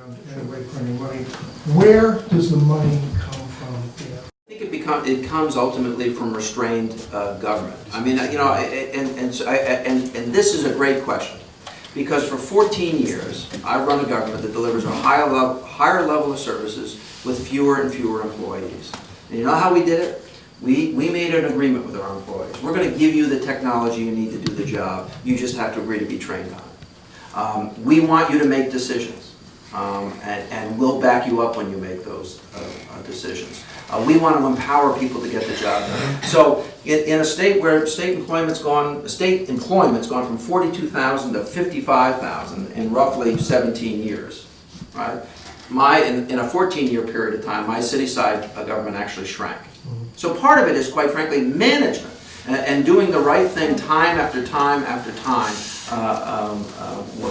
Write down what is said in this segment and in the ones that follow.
around anybody printing money. Where does the money come from there? I think it comes ultimately from restrained government. I mean, you know, and this is a great question, because for 14 years I've run a government that delivers a higher level of services with fewer and fewer employees. And you know how we did it? We made an agreement with our employees. We're going to give you the technology you need to do the job. You just have to agree to be trained on it. We want you to make decisions, and we'll back you up when you make those decisions. We want to empower people to get the job done. So in a state where state employment's gone from 42,000 to 55,000 in roughly 17 years, right? In a 14-year period of time, my city-side government actually shrank. So part of it is, quite frankly, management and doing the right thing time after time after time,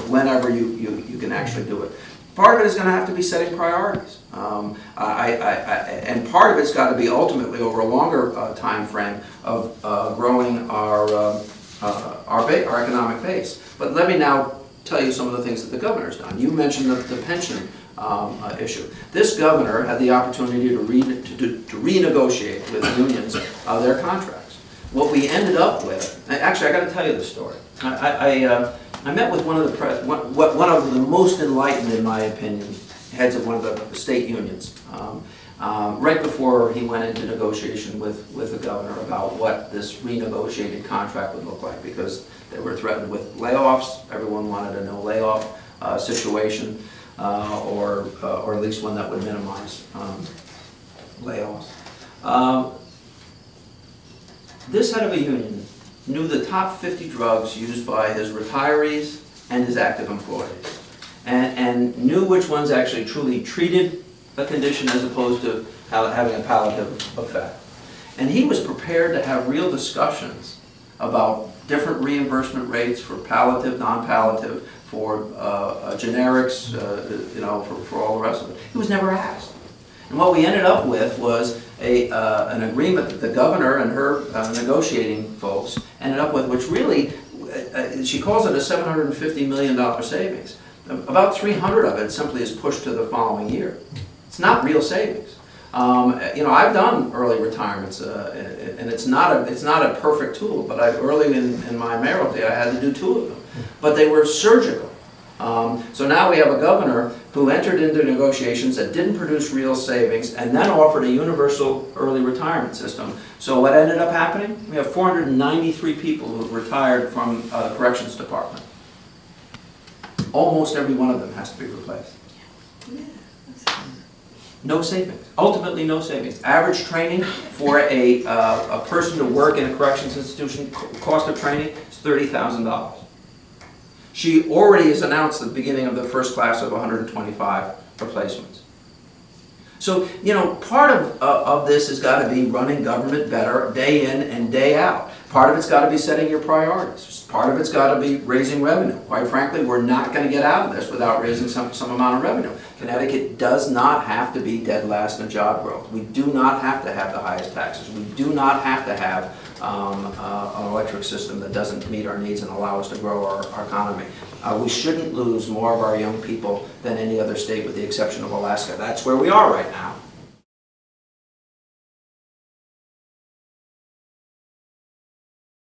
whenever you can actually do it. Part of it is going to have to be setting priorities, and part of it's got to be ultimately over a longer time frame of growing our economic base. But let me now tell you some of the things that the governor's done. You mentioned the pension issue. This governor had the opportunity to renegotiate with unions their contracts. What we ended up with, actually, I got to tell you the story. I met with one of the most enlightened, in my opinion, heads of one of the state unions right before he went into negotiation with the governor about what this renegotiated contract would look like, because they were threatened with layoffs. Everyone wanted a no layoff situation, or at least one that would minimize layoffs. This head of a union knew the top 50 drugs used by his retirees and his active employees, and knew which ones actually truly treated a condition as opposed to having a palliative effect. And he was prepared to have real discussions about different reimbursement rates for palliative, non-palliative, for generics, you know, for all the rest of it. He was never asked. And what we ended up with was an agreement that the governor and her negotiating folks ended up with, which really, she calls it a $750 million savings. About 300 of it simply is pushed to the following year. It's not real savings. You know, I've done early retirements, and it's not a perfect tool. But early in my mayoralty, I had to do 2 of them, but they were surgical. So now we have a governor who entered into negotiations that didn't produce real savings, and then offered a universal early retirement system. So what ended up happening? We have 493 people who have retired from the corrections department. Almost every one of them has to be replaced. No savings. Ultimately, no savings. Average training for a person to work in a corrections institution, cost of training is $30,000. She already has announced the beginning of the first class of 125 replacements. So, you know, part of this has got to be running government better day in and day out. Part of it's got to be setting your priorities. Part of it's got to be raising revenue. Quite frankly, we're not going to get out of this without raising some amount of revenue. Connecticut does not have to be dead last in job growth. We do not have to have the highest taxes. We do not have to have an electric system that doesn't meet our needs and allow us to grow our economy. We shouldn't lose more of our young people than any other state with the exception of Alaska. That's where we are right now.